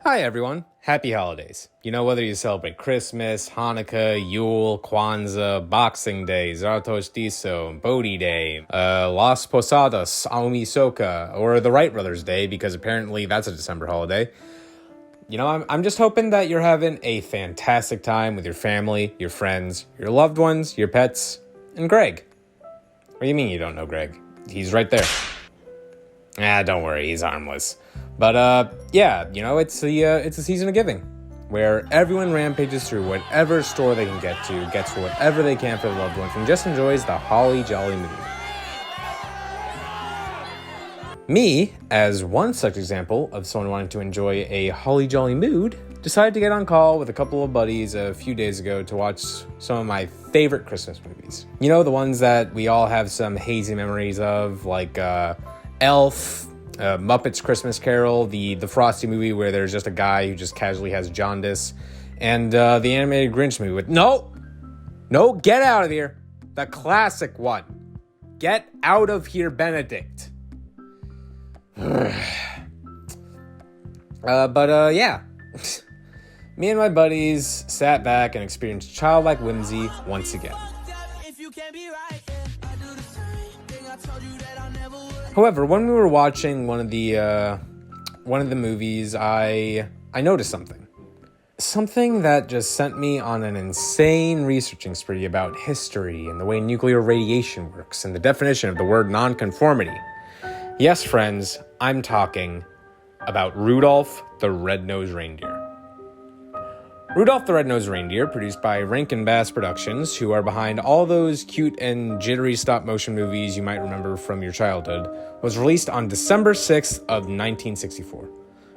Hi everyone, happy holidays. You know, whether you celebrate Christmas, Hanukkah, Yule, Kwanzaa, Boxing Day, Zartoshtiso, Bodhi Day, Las Posadas, Aumi Soka, or the Wright Brothers Day, because apparently that's a December holiday. You know, I'm just hoping that you're having a fantastic time with your family, your friends, your loved ones, your pets, and Greg. What do you mean you don't know Greg? He's right there. Don't worry, he's harmless. But, yeah, you know, it's a season of giving, where everyone rampages through whatever store they can get to, gets whatever they can for their loved ones, and just enjoys the holly jolly mood. Me, as one such example of someone wanting to enjoy a holly jolly mood, decided to get on call with a couple of buddies a few days ago to watch some of my favorite Christmas movies. You know, the ones that we all have some hazy memories of, like, Elf, Muppets Christmas Carol, the Frosty movie where there's just a guy who just casually has jaundice, and the animated Grinch movie with No, get out of here. The classic one. Get out of here, Benedict. Yeah. Me and my buddies sat back and experienced childlike whimsy once again. However, when we were watching one of the movies, I noticed something. Something that just sent me on an insane researching spree about history and the way nuclear radiation works and the definition of the word nonconformity. Yes, friends, I'm talking about Rudolph the Red-Nosed Reindeer. Rudolph the Red-Nosed Reindeer, produced by Rankin Bass Productions, who are behind all those cute and jittery stop-motion movies you might remember from your childhood, was released on December 6th of 1964.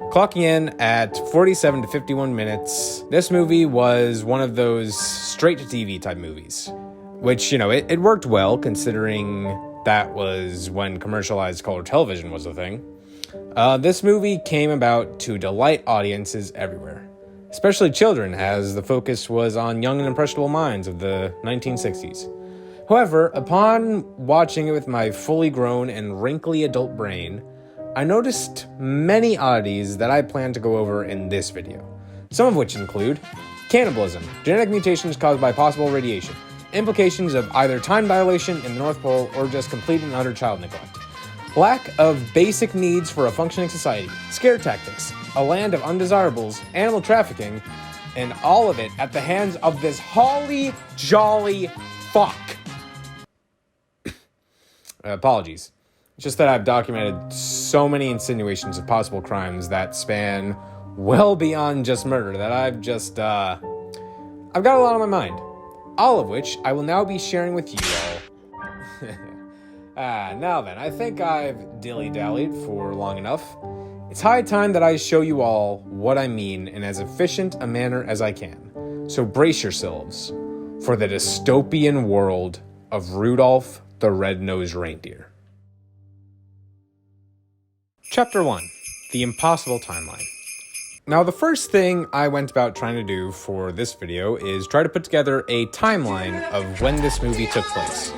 Clocking in at 47 to 51 minutes, this movie was one of those straight-to-TV type movies, which, you know, it worked well considering that was when commercialized color television was a thing. This movie came about to delight audiences everywhere, especially children, as the focus was on young and impressionable minds of the 1960s. However, upon watching it with my fully grown and wrinkly adult brain, I noticed many oddities that I plan to go over in this video, some of which include cannibalism, genetic mutations caused by possible radiation, implications of either time dilation in the North Pole or just complete and utter child neglect, lack of basic needs for a functioning society, scare tactics, a land of undesirables, animal trafficking, and all of it at the hands of this holly jolly fuck. Apologies. It's just that I've documented so many insinuations of possible crimes that span well beyond just murder that I've got a lot on my mind. All of which I will now be sharing with you all. Now then, I think I've dilly-dallied for long enough. It's high time that I show you all what I mean in as efficient a manner as I can. So brace yourselves for the dystopian world of Rudolph the Red-Nosed Reindeer. Chapter 1. The Impossible Timeline. Now, the first thing I went about trying to do for this video is try to put together a timeline of when this movie took place.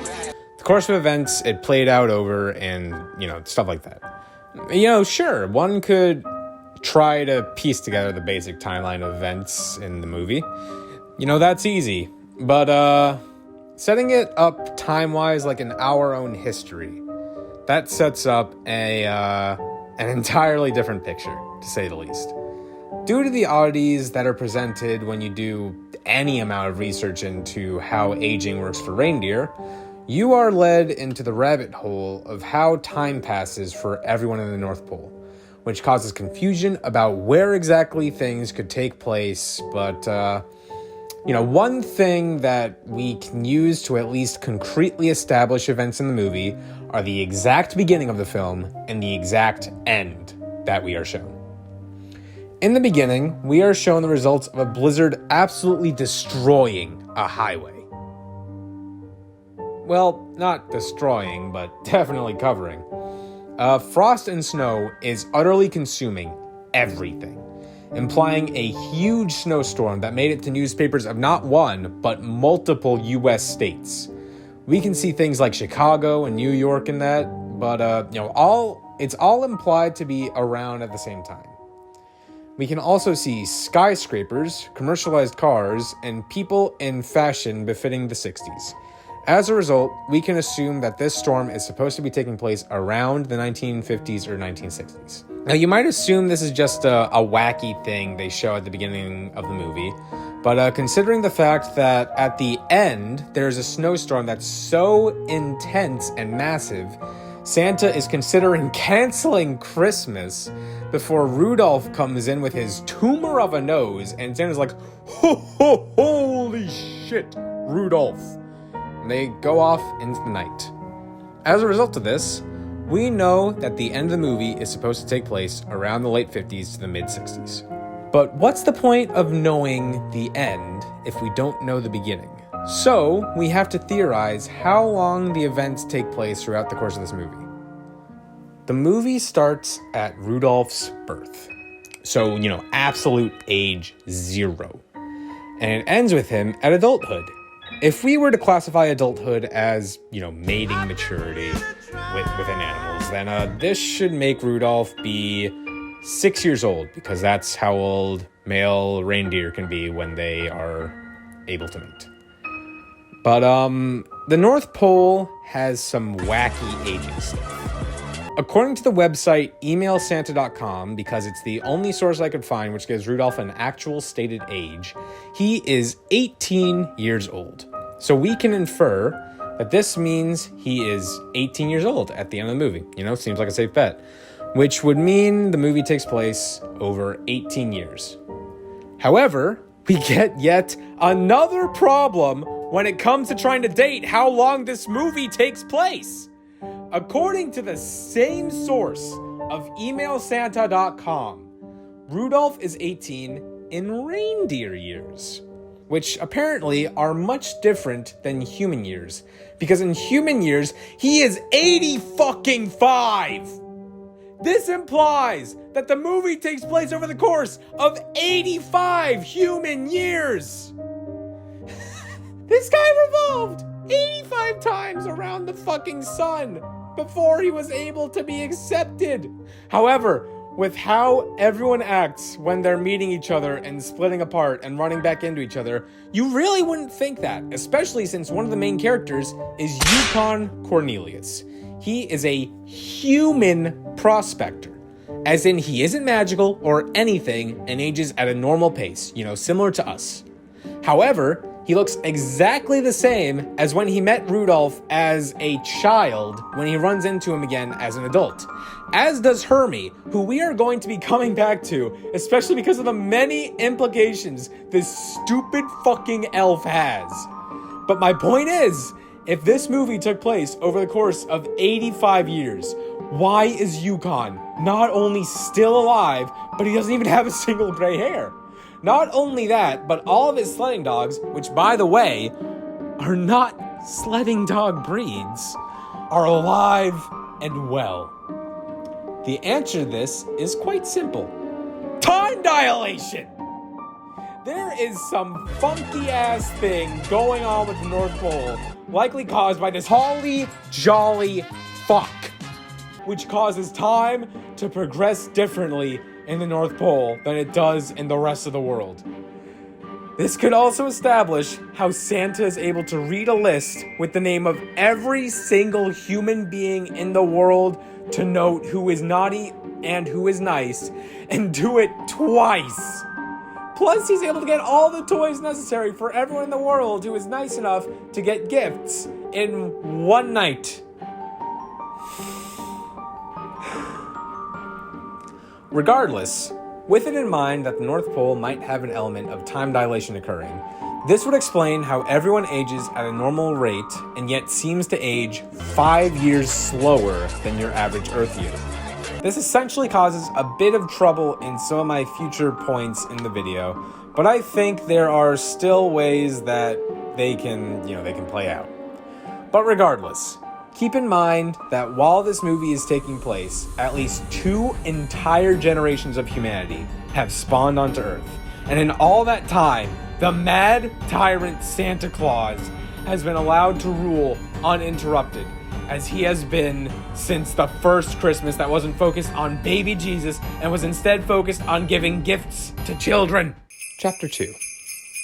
The course of events it played out over and, you know, stuff like that. You know, sure, one could try to piece together the basic timeline of events in the movie. You know, that's easy. But, setting it up time-wise like in our own history, that sets up an entirely different picture, to say the least. Due to the oddities that are presented when you do any amount of research into how aging works for reindeer, you are led into the rabbit hole of how time passes for everyone in the North Pole, which causes confusion about where exactly things could take place. But, you know, one thing that we can use to at least concretely establish events in the movie are the exact beginning of the film and the exact end that we are shown. In the beginning, we are shown the results of a blizzard absolutely destroying a highway. Well, not destroying, but definitely covering. Frost and snow is utterly consuming everything, implying a huge snowstorm that made it to newspapers of not one, but multiple U.S. states. We can see things like Chicago and New York in that, but, it's all implied to be around at the same time. We can also see skyscrapers, commercialized cars, and people in fashion befitting the 60s. As a result, we can assume that this storm is supposed to be taking place around the 1950s or 1960s. Now, you might assume this is just a wacky thing they show at the beginning of the movie, but considering the fact that at the end, there's a snowstorm that's so intense and massive, Santa is considering canceling Christmas before Rudolph comes in with his tumor of a nose, and Santa's like, holy shit, Rudolph. And they go off into the night. As a result of this, we know that the end of the movie is supposed to take place around the late 50s to the mid 60s. But what's the point of knowing the end if we don't know the beginning? So we have to theorize how long the events take place throughout the course of this movie. The movie starts at Rudolph's birth. So, absolute age 0. And it ends with him at adulthood. If we were to classify adulthood as, mating maturity within animals, then this should make Rudolph be 6 years old, because that's how old male reindeer can be when they are able to mate. But the North Pole has some wacky aging stuff. According to the website emailsanta.com, because it's the only source I could find which gives Rudolph an actual stated age, he is 18 years old. So we can infer that this means he is 18 years old at the end of the movie. Seems like a safe bet. Which would mean the movie takes place over 18 years. However, we get yet another problem when it comes to trying to date how long this movie takes place. According to the same source of emailsanta.com, Rudolph is 18 in reindeer years, which apparently are much different than human years, because in human years, he is 85. This implies that the movie takes place over the course of 85 human years. This guy revolved 85 times around the fucking sun before he was able to be accepted. However, with how everyone acts when they're meeting each other and splitting apart and running back into each other, you really wouldn't think that, especially since one of the main characters is Yukon Cornelius. He is a human prospector, as in he isn't magical or anything and ages at a normal pace, similar to us. However, he looks exactly the same as when he met Rudolph as a child when he runs into him again as an adult. As does Hermie, who we are going to be coming back to, especially because of the many implications this stupid fucking elf has. But my point is, if this movie took place over the course of 85 years, why is Yukon not only still alive, but he doesn't even have a single gray hair? Not only that, but all of his sledding dogs, which by the way, are not sledding dog breeds, are alive and well. The answer to this is quite simple. Time dilation! There is some funky ass thing going on with the North Pole, likely caused by this holly jolly fuck, which causes time to progress differently in the North Pole than it does in the rest of the world. This could also establish how Santa is able to read a list with the name of every single human being in the world to note who is naughty and who is nice, and do it twice. Plus, he's able to get all the toys necessary for everyone in the world who is nice enough to get gifts in one night. Regardless, with it in mind that the North Pole might have an element of time dilation occurring, this would explain how everyone ages at a normal rate and yet seems to age 5 years slower than your average Earthian. This essentially causes a bit of trouble in some of my future points in the video, but I think there are still ways that they can play out. But regardless, keep in mind that while this movie is taking place, at least 2 entire generations of humanity have spawned onto Earth. And in all that time, the mad tyrant Santa Claus has been allowed to rule uninterrupted, as he has been since the first Christmas that wasn't focused on baby Jesus and was instead focused on giving gifts to children. Chapter 2.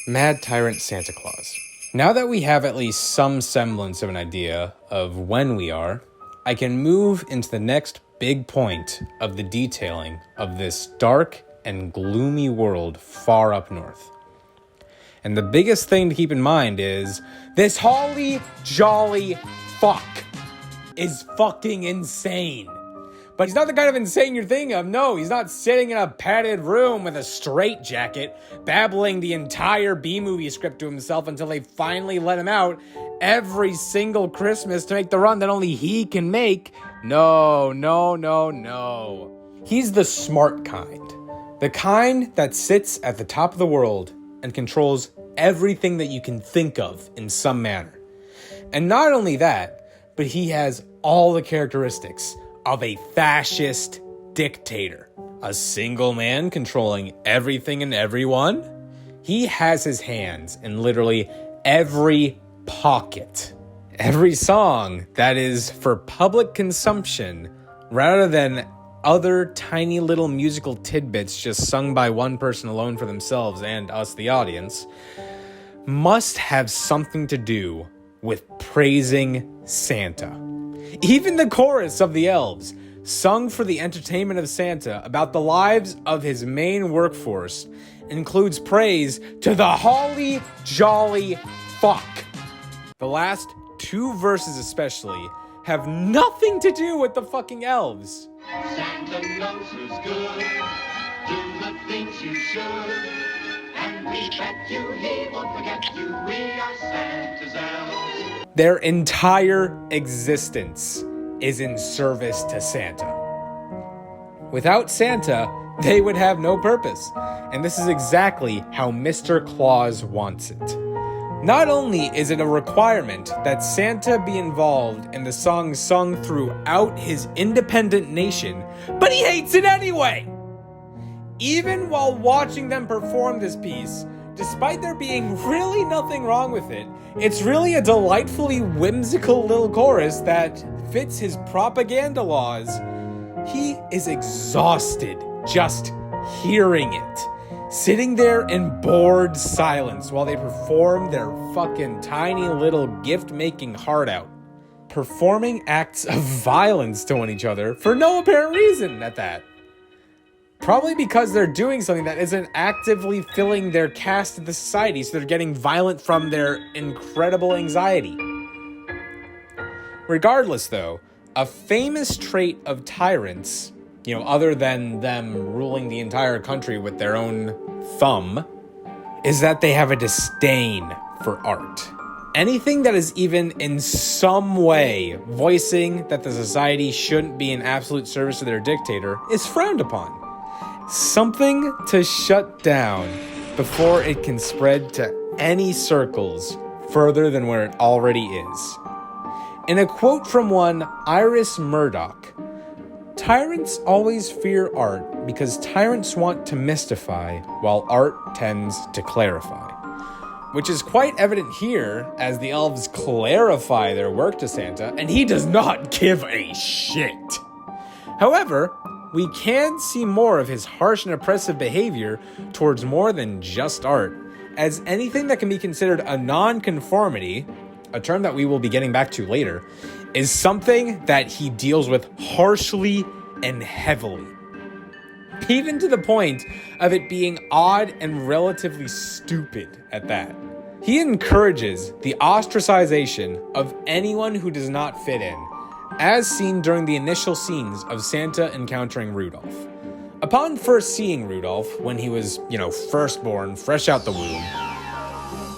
Mad Tyrant Santa Claus. Now that we have at least some semblance of an idea of when we are, I can move into the next big point of the detailing of this dark and gloomy world far up north. And the biggest thing to keep in mind is this holly jolly fuck is fucking insane. But he's not the kind of insane you're thinking of. No, he's not sitting in a padded room with a straitjacket, babbling the entire B-movie script to himself until they finally let him out every single Christmas to make the run that only he can make. No. He's the smart kind. The kind that sits at the top of the world and controls everything that you can think of in some manner. And not only that, but he has all the characteristics of a fascist dictator. A single man controlling everything and everyone. He has his hands in literally every pocket. Every song that is for public consumption rather than other tiny little musical tidbits just sung by one person alone for themselves and us, the audience, must have something to do with praising Santa. Even the chorus of the elves, sung for the entertainment of Santa about the lives of his main workforce, includes praise to the holly jolly fuck. The last two verses especially have nothing to do with the fucking elves. Santa knows who's good, do the things you should, and we bet you he won't forget you, we are Santa's elves. Their entire existence is in service to Santa. Without Santa, they would have no purpose, and this is exactly how Mr. Claus wants it. Not only is it a requirement that Santa be involved in the songs sung throughout his independent nation, but he hates it anyway! Even while watching them perform this piece, despite there being really nothing wrong with it, it's really a delightfully whimsical little chorus that fits his propaganda laws. He is exhausted just hearing it. Sitting there in bored silence while they perform their fucking tiny little gift-making heart out. Performing acts of violence to one each other for no apparent reason at that. Probably because they're doing something that isn't actively filling their cast of the society, so they're getting violent from their incredible anxiety. Regardless, though, a famous trait of tyrants, other than them ruling the entire country with their own thumb, is that they have a disdain for art. Anything that is even in some way voicing that the society shouldn't be in absolute service to their dictator is frowned upon. Something to shut down before it can spread to any circles further than where it already is. In a quote from one Iris Murdoch, "Tyrants always fear art because tyrants want to mystify while art tends to clarify." Which is quite evident here as the elves clarify their work to Santa, and he does not give a shit. However, we can see more of his harsh and oppressive behavior towards more than just art, as anything that can be considered a non-conformity, a term that we will be getting back to later, is something that he deals with harshly and heavily. Even to the point of it being odd and relatively stupid at that. He encourages the ostracization of anyone who does not fit in, as seen during the initial scenes of Santa encountering Rudolph. Upon first seeing Rudolph, when he was, first born, fresh out the womb,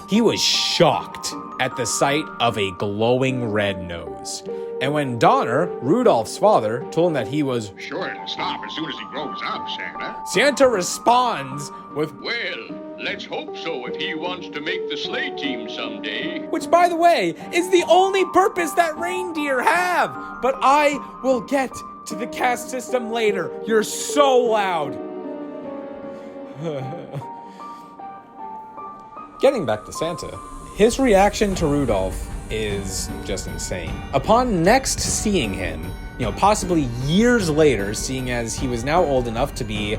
he was shocked at the sight of a glowing red nose. And when Donner, Rudolph's father, told him that he was sure it'll stop as soon as he grows up, Santa. Santa responds with, Well, let's hope so if he wants to make the sleigh team someday. Which, by the way, is the only purpose that reindeer have. But I will get to the caste system later. You're so loud. Getting back to Santa, his reaction to Rudolph is just insane. Upon next seeing him, possibly years later, seeing as he was now old enough to be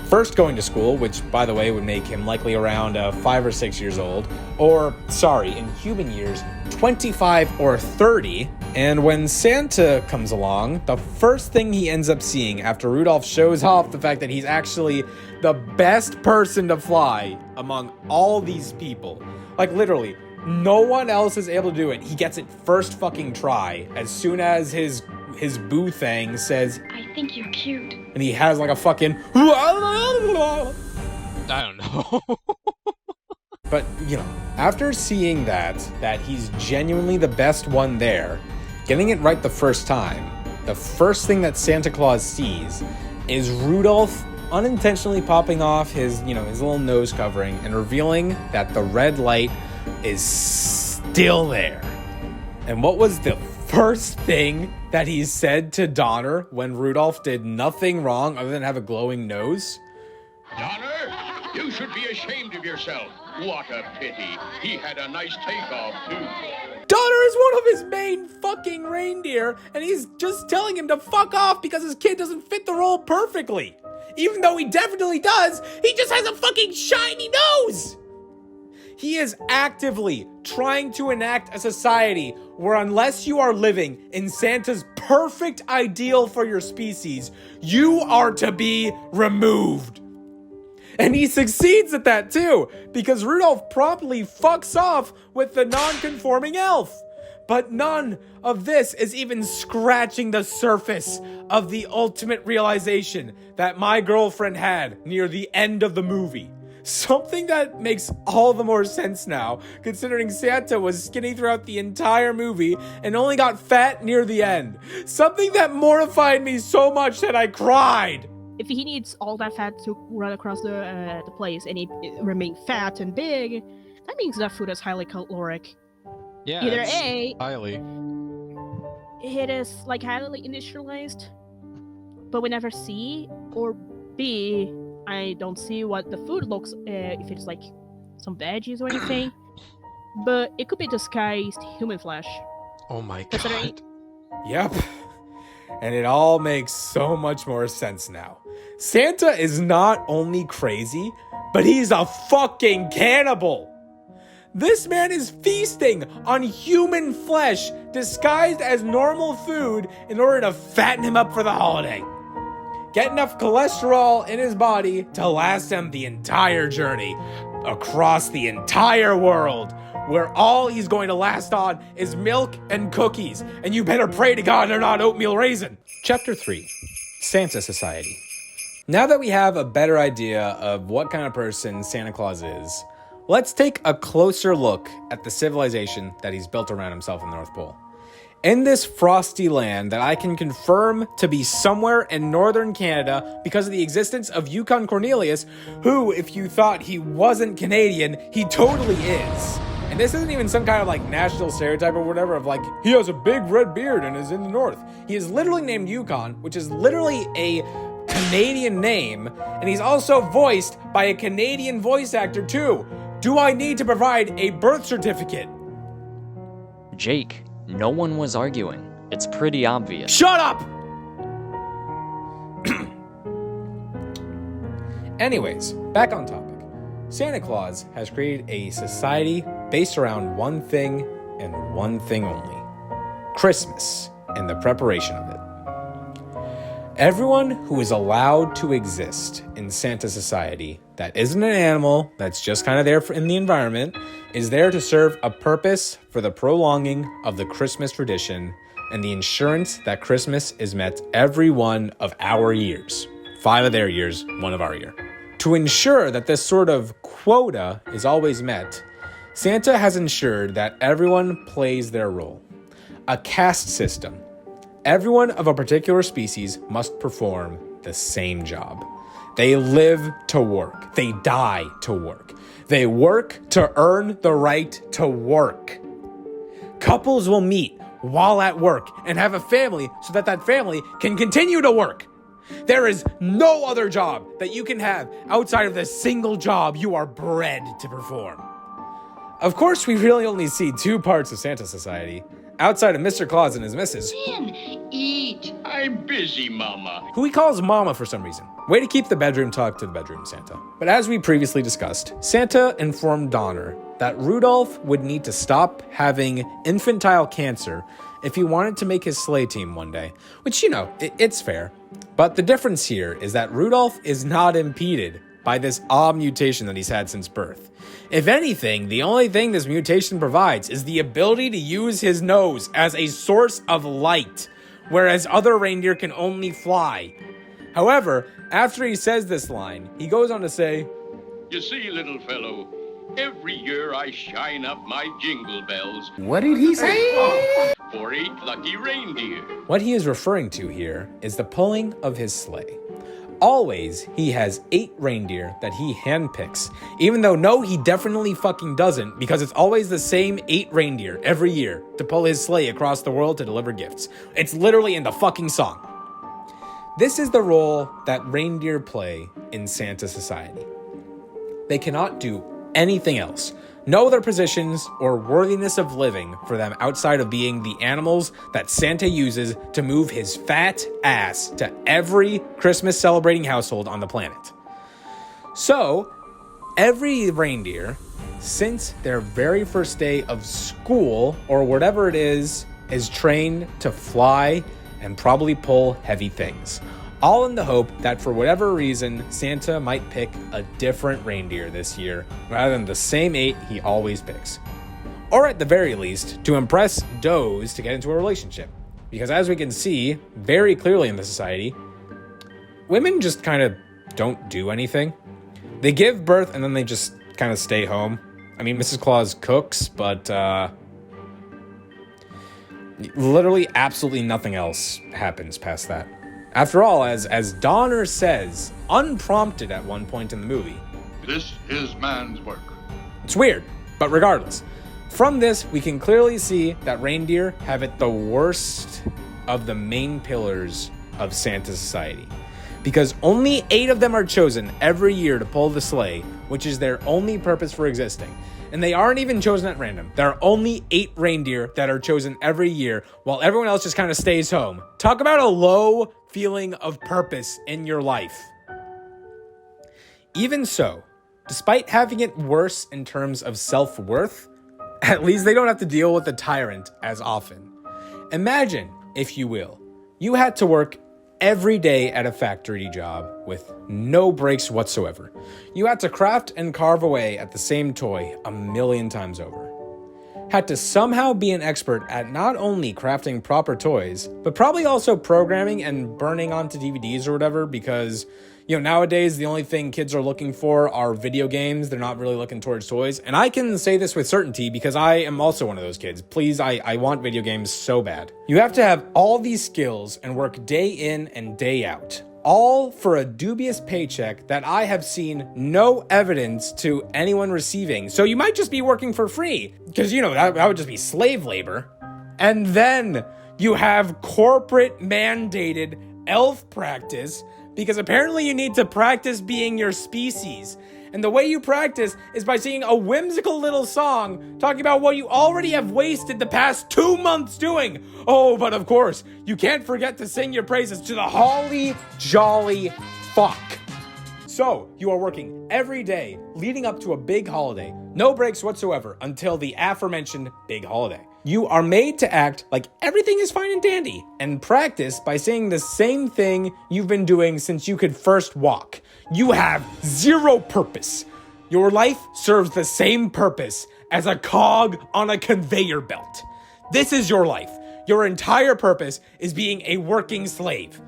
first going to school, which, by the way, would make him likely around 5 or 6 years old, or, in human years, 25 or 30. And when Santa comes along, the first thing he ends up seeing after Rudolph shows off the fact that he's actually the best person to fly among all these people, like literally, no one else is able to do it. He gets it first fucking try as soon as his boo thing says, "I think you're cute." And he has like a fucking I don't know. But, after seeing that he's genuinely the best one there, getting it right the first time, the first thing that Santa Claus sees is Rudolph unintentionally popping off his little nose covering and revealing that the red light is still there. And what was the first thing that he said to Donner when Rudolph did nothing wrong other than have a glowing nose? Donner, you should be ashamed of yourself. What a pity. He had a nice takeoff, too. Donner is one of his main fucking reindeer, and he's just telling him to fuck off because his kid doesn't fit the role perfectly. Even though he definitely does, he just has a fucking shiny nose! He is actively trying to enact a society where unless you are living in Santa's perfect ideal for your species, you are to be removed. And he succeeds at that too, because Rudolph promptly fucks off with the non-conforming elf. But none of this is even scratching the surface of the ultimate realization that my girlfriend had near the end of the movie. Something that makes all the more sense now, considering Santa was skinny throughout the entire movie and only got fat near the end. Something that mortified me so much that I cried. If he needs all that fat to run across the place and he remain fat and big, that means that food is highly caloric. Yeah, Either it's A, highly. it is like highly industrialized, but we never see, or B, I don't see what the food looks, if it's like some veggies or anything, but it could be disguised human flesh. Oh my Considering- god. Yep. And it all makes so much more sense now. Santa is not only crazy, but he's a fucking cannibal. This man is feasting on human flesh disguised as normal food in order to fatten him up for the holiday. Get enough cholesterol in his body to last him the entire journey across the entire world, where all he's going to last on is milk and cookies, and you better pray to God they're not oatmeal raisin. Chapter 3, Santa Society. Now that we have a better idea of what kind of person Santa Claus is, let's take a closer look at the civilization that he's built around himself in the North Pole. In this frosty land that I can confirm to be somewhere in northern Canada because of the existence of Yukon Cornelius, who, if you thought he wasn't Canadian, he totally is. And this isn't even some kind of like national stereotype or whatever of like, he has a big red beard and is in the north. He is literally named Yukon, which is literally a Canadian name, and he's also voiced by a Canadian voice actor too. Do I need to provide a birth certificate? Jake, no one was arguing. It's pretty obvious. Shut up! Anyways, back on topic. Santa Claus has created a society based around one thing and one thing only: Christmas and the preparation of it. Everyone who is allowed to exist in Santa society that isn't an animal, that's just kind of there in the environment, is there to serve a purpose for the prolonging of the Christmas tradition and the insurance that Christmas is met every one of our years. 5 of their years, 1 of our year. To ensure that this sort of quota is always met, Santa has ensured that everyone plays their role. A caste system. Everyone of a particular species must perform the same job. They live to work. They die to work. They work to earn the right to work. Couples will meet while at work and have a family so that that family can continue to work. There is no other job that you can have outside of the single job you are bred to perform. Of course, we really only see two parts of Santa Society, outside of Mr. Claus and his missus, Eat. I'm busy, Mama. who he calls Mama for some reason. Way to keep the bedroom talk to the bedroom, Santa. But as we previously discussed, Santa informed Donner that Rudolph would need to stop having infantile cancer if he wanted to make his sleigh team one day, which, it's fair. But the difference here is that Rudolph is not impeded by this odd mutation that he's had since birth. If anything, the only thing this mutation provides is the ability to use his nose as a source of light, whereas other reindeer can only fly. However, after he says this line, he goes on to say, You see, little fellow, every year I shine up my jingle bells what did he say? for 8 lucky reindeer. What he is referring to here is the pulling of his sleigh. Always, he has 8 reindeer that he handpicks, even though no, he definitely fucking doesn't, because it's always the same 8 reindeer every year to pull his sleigh across the world to deliver gifts. It's literally in the fucking song. This is the role that reindeer play in Santa Society. They cannot do anything else. No other positions or worthiness of living for them outside of being the animals that Santa uses to move his fat ass to every Christmas celebrating household on the planet. So, every reindeer, since their very first day of school or whatever it is trained to fly and probably pull heavy things. All in the hope that for whatever reason, Santa might pick a different reindeer this year, rather than the same 8 he always picks. Or at the very least, to impress does to get into a relationship. Because as we can see very clearly in the society, women just kind of don't do anything. They give birth and then they just kind of stay home. I mean, Mrs. Claus cooks, but literally absolutely nothing else happens past that. After all, as Donner says, unprompted at one point in the movie, This is man's work. it's weird, but regardless. From this, we can clearly see that reindeer have it the worst of the main pillars of Santa Society. Because only 8 of them are chosen every year to pull the sleigh, which is their only purpose for existing. And they aren't even chosen at random. There are only 8 reindeer that are chosen every year, while everyone else just kind of stays home. Talk about a low feeling of purpose in your life. Even so, despite having it worse in terms of self-worth, at least they don't have to deal with the tyrant as often. Imagine, if you will, you had to work every day at a factory job with no breaks whatsoever. You had to craft and carve away at the same toy 1,000,000 times over. Had to somehow be an expert at not only crafting proper toys, but probably also programming and burning onto DVDs or whatever, because, nowadays the only thing kids are looking for are video games. They're not really looking towards toys. And I can say this with certainty because I am also one of those kids. Please, I want video games so bad. You have to have all these skills and work day in and day out. All for a dubious paycheck that I have seen no evidence to anyone receiving. So you might just be working for free, because, that would just be slave labor. And then you have corporate mandated elf practice, because apparently you need to practice being your species. And the way you practice is by singing a whimsical little song talking about what you already have wasted the past 2 months doing. Oh, but of course, you can't forget to sing your praises to the holly jolly fuck. So, you are working every day leading up to a big holiday, no breaks whatsoever until the aforementioned big holiday. You are made to act like everything is fine and dandy, and practice by saying the same thing you've been doing since you could first walk. You have zero purpose. Your life serves the same purpose as a cog on a conveyor belt. This is your life. Your entire purpose is being a working slave.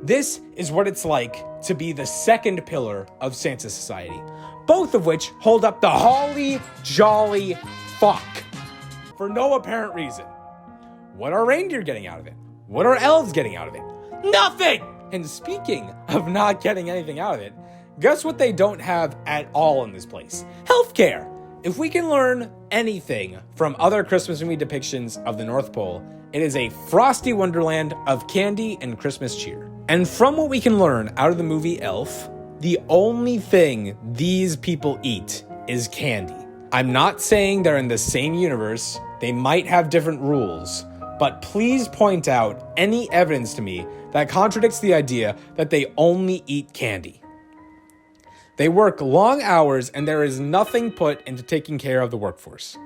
This is what it's like to be the second pillar of Santa Society, both of which hold up the holly jolly fuck for no apparent reason. What are reindeer getting out of it? What are elves getting out of it? Nothing! And speaking of not getting anything out of it, guess what they don't have at all in this place? Healthcare! If we can learn anything from other Christmas movie depictions of the North Pole, it is a frosty wonderland of candy and Christmas cheer. And from what we can learn out of the movie Elf, the only thing these people eat is candy. I'm not saying they're in the same universe. They might have different rules, but please point out any evidence to me that contradicts the idea that they only eat candy. They work long hours and there is nothing put into taking care of the workforce.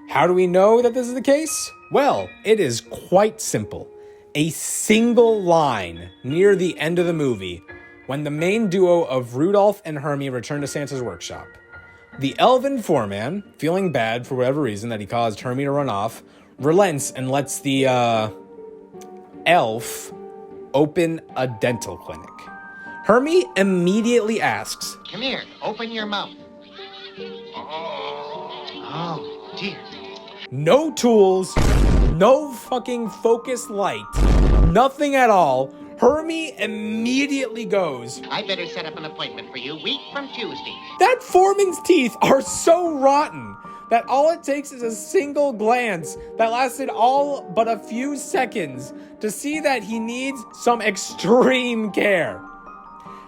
How do we know that this is the case? Well, it is quite simple. A single line near the end of the movie when the main duo of Rudolph and Hermie return to Santa's workshop. The elven foreman, feeling bad for whatever reason that he caused Hermie to run off, relents and lets the elf open a dental clinic. Hermie immediately asks, Come here, open your mouth. Oh, dear. no tools, no fucking focused light, nothing at all. Hermie immediately goes, I better set up an appointment for you week from Tuesday. that foreman's teeth are so rotten that all it takes is a single glance that lasted all but a few seconds to see that he needs some extreme care.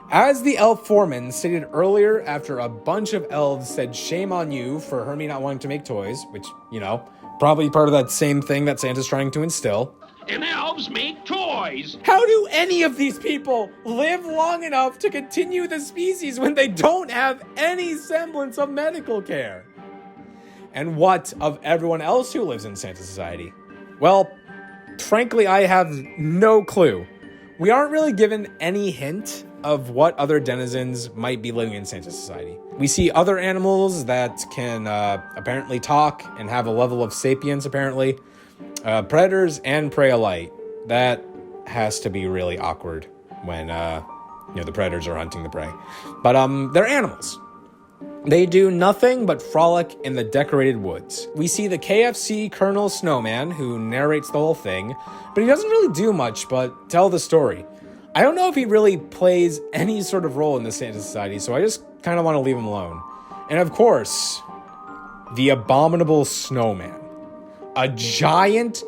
As the elf foreman stated earlier, after a bunch of elves said shame on you for Hermie not wanting to make toys, which, probably part of that same thing that Santa's trying to instill. And elves make toys. How do any of these people live long enough to continue the species when they don't have any semblance of medical care? And what of everyone else who lives in Santa Society? Well, frankly, I have no clue. We aren't really given any hint of what other denizens might be living in Santa Society. We see other animals that can apparently talk and have a level of sapience, apparently. Predators and prey alike. That has to be really awkward when, the predators are hunting the prey. But they're animals. They do nothing but frolic in the decorated woods. We see the KFC Colonel Snowman, who narrates the whole thing, but he doesn't really do much but tell the story. I don't know if he really plays any sort of role in the Santa Society, so I just kind of want to leave him alone. And of course, the abominable snowman. A giant,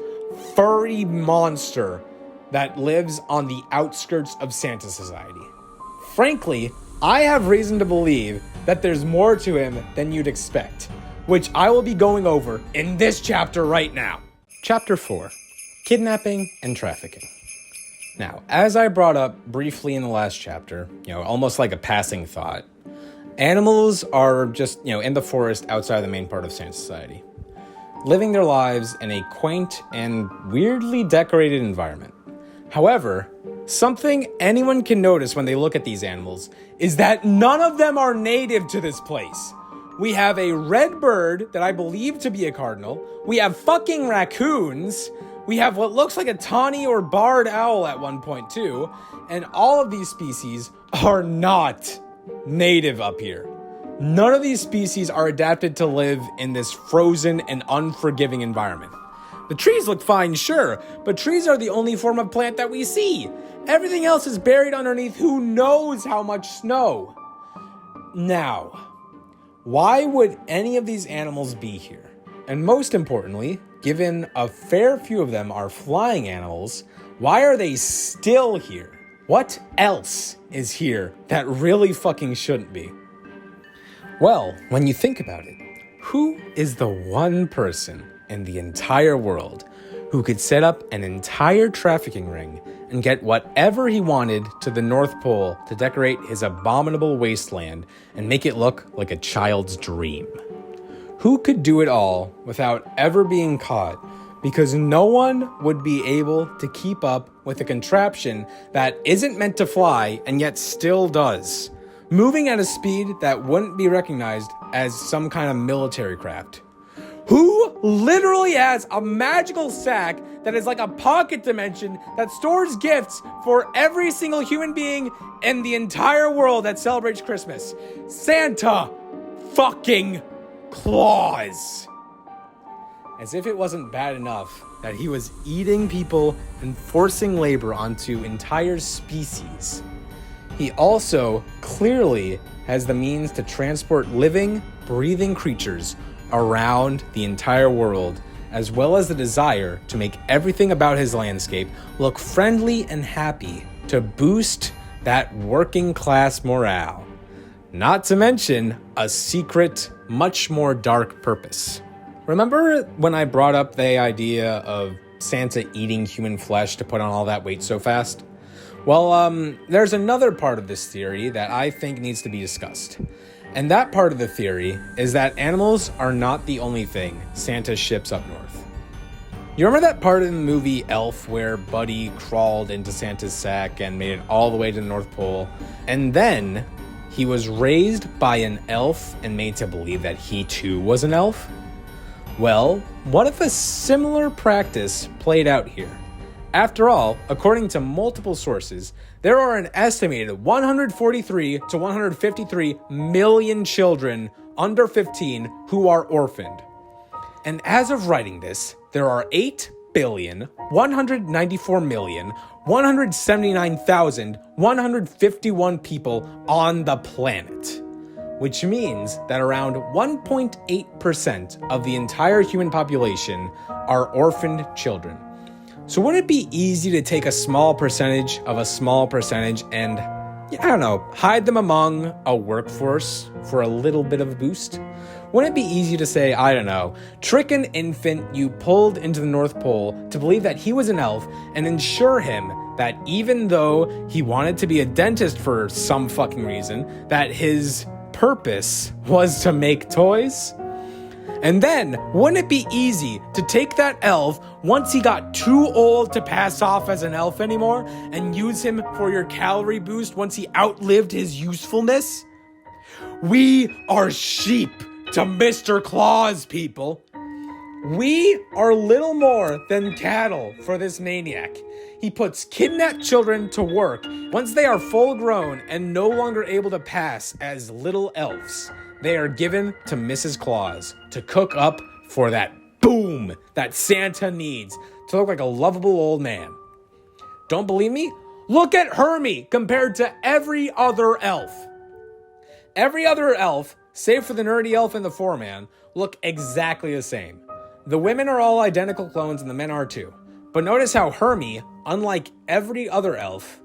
furry monster that lives on the outskirts of Santa Society. Frankly, I have reason to believe that there's more to him than you'd expect, which I will be going over in this chapter right now. Chapter 4, Kidnapping and Trafficking. Now, as I brought up briefly in the last chapter, almost like a passing thought, animals are just, in the forest outside the main part of Santa Society, living their lives in a quaint and weirdly decorated environment. However, something anyone can notice when they look at these animals is that none of them are native to this place. We have a red bird that I believe to be a cardinal. We have fucking raccoons. We have what looks like a tawny or barred owl at one point too. And all of these species are not native up here. None of these species are adapted to live in this frozen and unforgiving environment. The trees look fine, sure, but trees are the only form of plant that we see. Everything else is buried underneath who knows how much snow. Now, why would any of these animals be here? And most importantly, given a fair few of them are flying animals, why are they still here? What else is here that really fucking shouldn't be? Well, when you think about it, who is the one person in the entire world who could set up an entire trafficking ring and get whatever he wanted to the North Pole to decorate his abominable wasteland and make it look like a child's dream? Who could do it all without ever being caught, because no one would be able to keep up with a contraption that isn't meant to fly and yet still does, moving at a speed that wouldn't be recognized as some kind of military craft? Who literally has a magical sack that is like a pocket dimension that stores gifts for every single human being in the entire world that celebrates Christmas? Santa fucking Claus. As if it wasn't bad enough that he was eating people and forcing labor onto entire species, he also clearly has the means to transport living, breathing creatures around the entire world, as well as the desire to make everything about his landscape look friendly and happy to boost that working class morale. Not to mention a secret much more dark purpose. Remember when I brought up the idea of Santa eating human flesh to put on all that weight so fast? Well, there's another part of this theory that I think needs to be discussed. And that part of the theory is that animals are not the only thing Santa ships up north. You remember that part in the movie Elf where Buddy crawled into Santa's sack and made it all the way to the North Pole, and then he was raised by an elf and made to believe that he too was an elf? Well, what if a similar practice played out here? After all, according to multiple sources, there are an estimated 143 to 153 million children under 15 who are orphaned. And as of writing this, there are 8,194,179,151 people on the planet, which means that around 1.8% of the entire human population are orphaned children. So wouldn't it be easy to take a small percentage of a small percentage and, hide them among a workforce for a little bit of a boost? Wouldn't it be easy to say, trick an infant you pulled into the North Pole to believe that he was an elf and ensure him that even though he wanted to be a dentist for some fucking reason, that his purpose was to make toys? And then, wouldn't it be easy to take that elf once he got too old to pass off as an elf anymore and use him for your calorie boost once he outlived his usefulness? We are sheep to Mr. Claus, people. We are little more than cattle for this maniac. He puts kidnapped children to work once they are full grown and no longer able to pass as little elves. They are given to Mrs. Claus to cook up for that boom that Santa needs to look like a lovable old man. Don't believe me? Look at Hermie compared to every other elf. Every other elf, save for the nerdy elf and the foreman, look exactly the same. The women are all identical clones and the men are too. But notice how Hermie, unlike every other elf,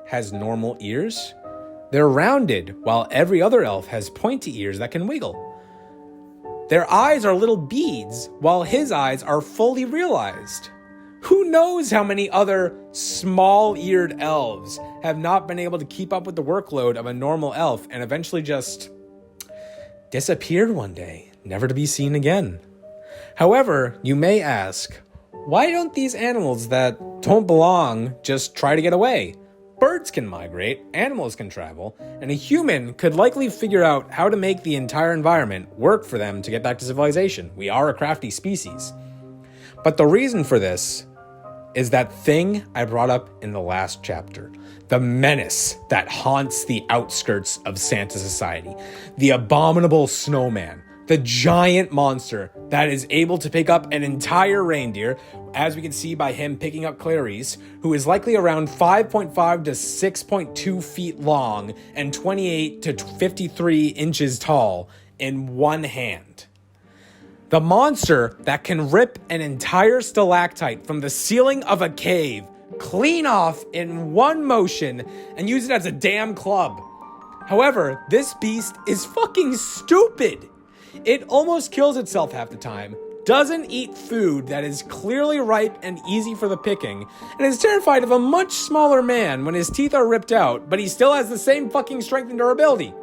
has normal ears. They're rounded, while every other elf has pointy ears that can wiggle. Their eyes are little beads, while his eyes are fully realized. Who knows how many other small-eared elves have not been able to keep up with the workload of a normal elf and eventually just disappeared one day, never to be seen again. However, you may ask, why don't these animals that don't belong just try to get away? Birds can migrate, animals can travel, and a human could likely figure out how to make the entire environment work for them to get back to civilization. We are a crafty species. But the reason for this is that thing I brought up in the last chapter. The menace that haunts the outskirts of Santa society. The abominable snowman. The giant monster that is able to pick up an entire reindeer, as we can see by him picking up Clarice, who is likely around 5.5 to 6.2 feet long and 28 to 53 inches tall in one hand. The monster that can rip an entire stalactite from the ceiling of a cave clean off in one motion and use it as a damn club. However, this beast is fucking stupid. It almost kills itself half the time, doesn't eat food that is clearly ripe and easy for the picking, and is terrified of a much smaller man when his teeth are ripped out, but he still has the same fucking strength and durability.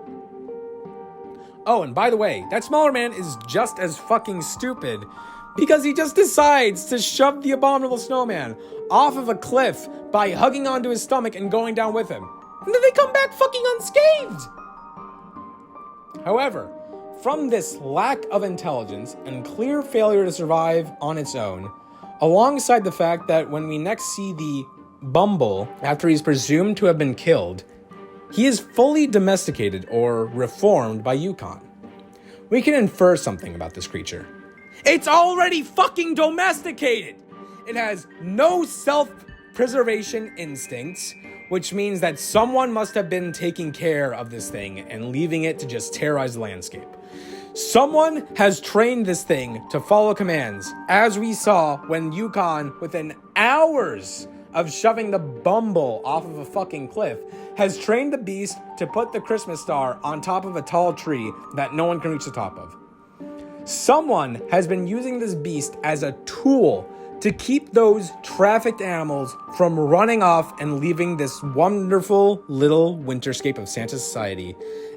Oh, and by the way, that smaller man is just as fucking stupid because he just decides to shove the abominable snowman off of a cliff by hugging onto his stomach and going down with him. And then they come back fucking unscathed. However, from this lack of intelligence and clear failure to survive on its own, alongside the fact that when we next see the Bumble after he's presumed to have been killed, he is fully domesticated or reformed by Yukon. We can infer something about this creature. It's already fucking domesticated! It has no self-preservation instincts, which means that someone must have been taking care of this thing and leaving it to just terrorize the landscape. Someone has trained this thing to follow commands, as we saw when Yukon, within hours of shoving the Bumble off of a fucking cliff has trained the beast to put the Christmas star on top of a tall tree that no one can reach the top of. Someone has been using this beast as a tool to keep those trafficked animals from running off and leaving this wonderful little winterscape of Santa society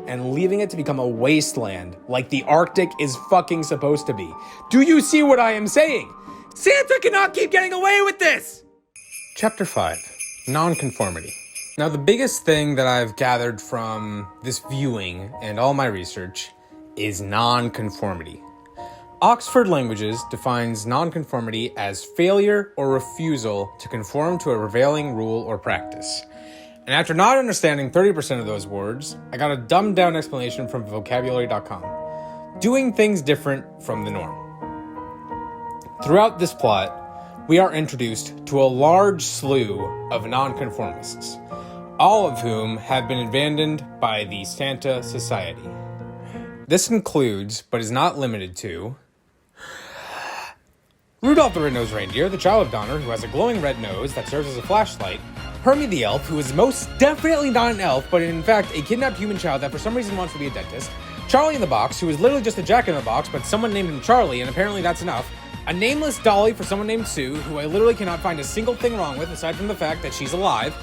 and leaving it to become a wasteland like the Arctic is fucking supposed to be. Do you see what I am saying? Santa cannot keep getting away with this! Chapter 5, Nonconformity. Now, the biggest thing that I've gathered from this viewing and all my research is nonconformity. Oxford Languages defines nonconformity as failure or refusal to conform to a prevailing rule or practice. And after not understanding 30% of those words, I got a dumbed down explanation from vocabulary.com. Doing things different from the norm. Throughout this plot, we are introduced to a large slew of nonconformists, all of whom have been abandoned by the Santa Society. This includes, but is not limited to, Rudolph the Red-Nosed Reindeer, the child of Donner, who has a glowing red nose that serves as a flashlight. Hermie the elf, who is most definitely not an elf, but in fact a kidnapped human child that for some reason wants to be a dentist. Charlie in the Box, who is literally just a jack-in-the-box, but someone named him Charlie, and apparently that's enough. A nameless dolly for someone named Sue, who I literally cannot find a single thing wrong with aside from the fact that she's alive.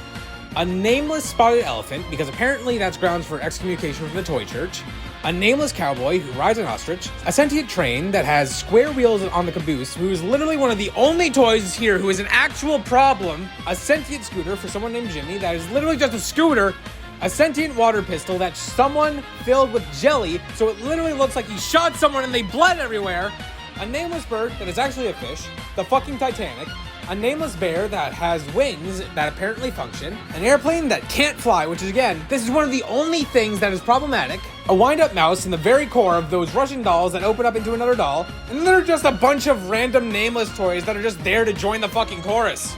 A nameless spotted elephant, because apparently that's grounds for excommunication from the toy church. A nameless cowboy who rides an ostrich. A sentient train that has square wheels on the caboose, who is literally one of the only toys here who is an actual problem. A sentient scooter for someone named Jimmy that is literally just a scooter. A sentient water pistol that someone filled with jelly, so it literally looks like he shot someone and they bled everywhere. A nameless bird that is actually a fish. The fucking Titanic. A nameless bear that has wings that apparently function, an airplane that can't fly, which is, again, this is one of the only things that is problematic, a wind-up mouse in the very core of those Russian dolls that open up into another doll, and then there are just a bunch of random nameless toys that are just there to join the fucking chorus.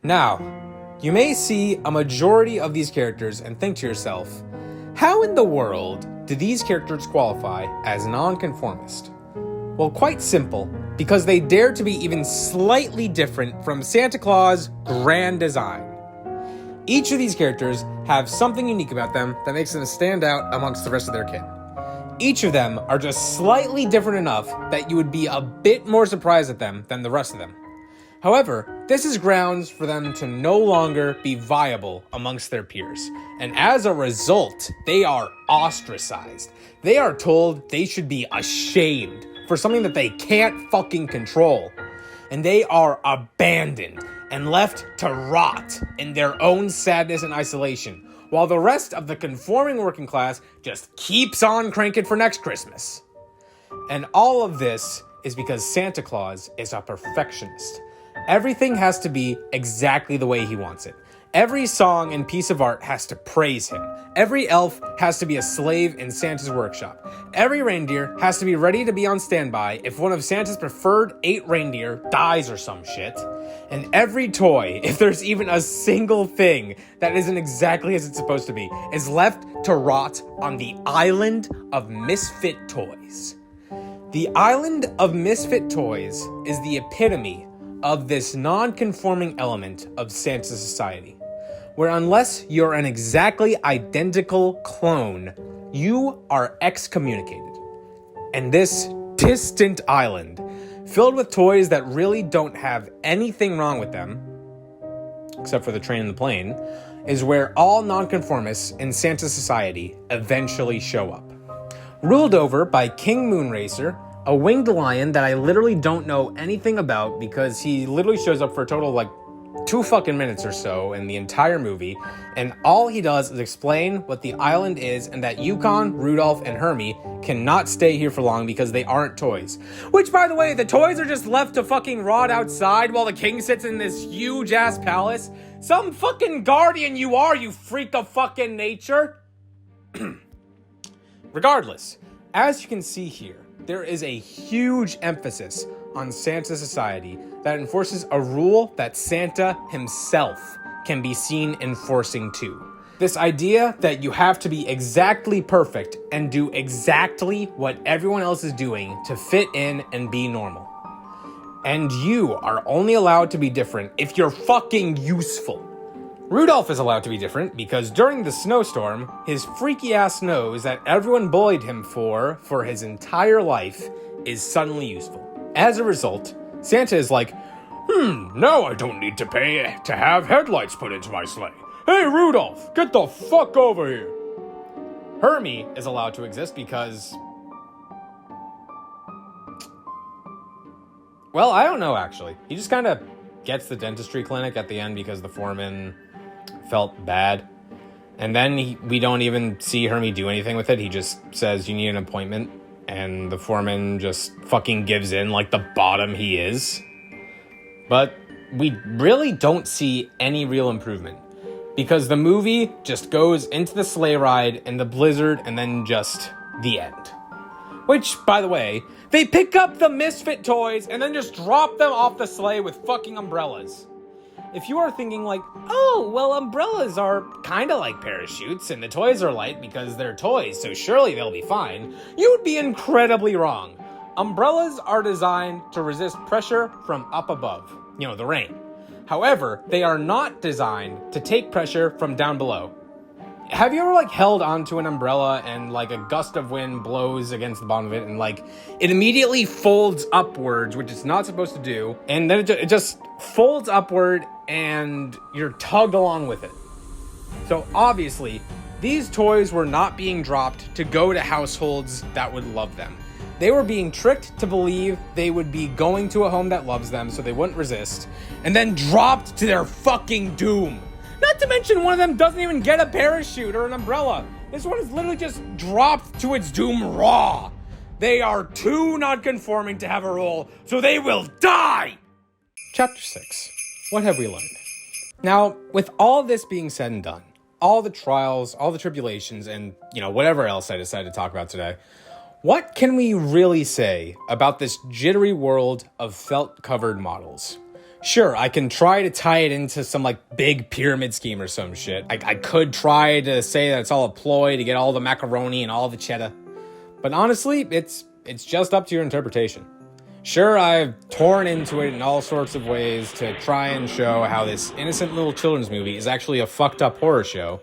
Now, you may see a majority of these characters and think to yourself, how in the world do these characters qualify as nonconformist? Well, quite simple, because they dare to be even slightly different from Santa Claus' grand design. Each of these characters have something unique about them that makes them stand out amongst the rest of their kin. Each of them are just slightly different enough that you would be a bit more surprised at them than the rest of them. However, this is grounds for them to no longer be viable amongst their peers, and as a result, they are ostracized. They are told they should be ashamed for something that they can't fucking control, and they are abandoned and left to rot in their own sadness and isolation, while the rest of the conforming working class just keeps on cranking for next Christmas. And all of this is because Santa Claus is a perfectionist. Everything has to be exactly the way he wants it. Every song and piece of art has to praise him. Every elf has to be a slave in Santa's workshop. Every reindeer has to be ready to be on standby if one of Santa's preferred 8 reindeer dies or some shit. And every toy, if there's even a single thing that isn't exactly as it's supposed to be, is left to rot on the island of misfit toys. The island of misfit toys is the epitome of this non-conforming element of Santa society, where unless you're an exactly identical clone, you are excommunicated. And this distant island, filled with toys that really don't have anything wrong with them, except for the train and the plane, is where all nonconformists in Santa society eventually show up. Ruled over by King Moonracer, a winged lion that I literally don't know anything about because he literally shows up for a total of like 2 fucking minutes or so in the entire movie, and all he does is explain what the island is and that Yukon, Rudolph, and Hermie cannot stay here for long because they aren't toys. Which, by the way, the toys are just left to fucking rot outside while the king sits in this huge-ass palace. Some fucking guardian you are, you freak of fucking nature! Regardless, as you can see here, there is a huge emphasis on Santa society that enforces a rule that Santa himself can be seen enforcing too. This idea that you have to be exactly perfect and do exactly what everyone else is doing to fit in and be normal. And you are only allowed to be different if you're fucking useful. Rudolph is allowed to be different because during the snowstorm, his freaky ass nose that everyone bullied him for his entire life is suddenly useful. As a result, Santa is like, now I don't need to pay to have headlights put into my sleigh. Hey, Rudolph, get the fuck over here. Hermie is allowed to exist because... well, I don't know, actually. He just kind of gets the dentistry clinic at the end because the foreman felt bad. And then we don't even see Hermie do anything with it. He just says, you need an appointment. And the foreman just fucking gives in like the bottom he is. But we really don't see any real improvement. Because the movie just goes into the sleigh ride and the blizzard and then just the end. Which, by the way, they pick up the misfit toys and then just drop them off the sleigh with fucking umbrellas. If you are thinking like, oh, well, umbrellas are kind of like parachutes and the toys are light because they're toys, so surely they'll be fine, you would be incredibly wrong. Umbrellas are designed to resist pressure from up above, the rain. However, they are not designed to take pressure from down below. Have you ever held onto an umbrella and a gust of wind blows against the bottom of it and it immediately folds upwards, which it's not supposed to do, and then it just folds upward and you're tugged along with it. So obviously, these toys were not being dropped to go to households that would love them. They were being tricked to believe they would be going to a home that loves them so they wouldn't resist, and then dropped to their fucking doom. Not to mention one of them doesn't even get a parachute or an umbrella. This one is literally just dropped to its doom raw. They are too non-conforming to have a role, so they will die! Chapter 6. What have we learned? Now, with all this being said and done, all the trials, all the tribulations, and, whatever else I decided to talk about today, what can we really say about this jittery world of felt-covered models? Sure, I can try to tie it into some big pyramid scheme or some shit. I could try to say that it's all a ploy to get all the macaroni and all the cheddar. But honestly, it's just up to your interpretation. Sure, I've torn into it in all sorts of ways to try and show how this innocent little children's movie is actually a fucked up horror show.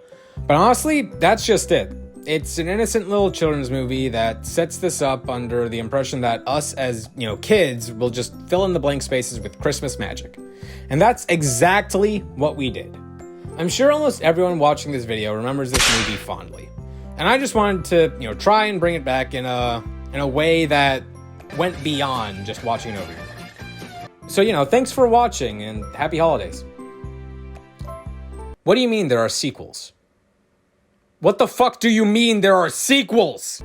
But honestly, that's just it. It's an innocent little children's movie that sets this up under the impression that us as, kids will just fill in the blank spaces with Christmas magic. And that's exactly what we did. I'm sure almost everyone watching this video remembers this movie fondly. And I just wanted to, try and bring it back in a way that went beyond just watching it over here. So, thanks for watching and happy holidays. What do you mean there are sequels? What the fuck do you mean there are sequels?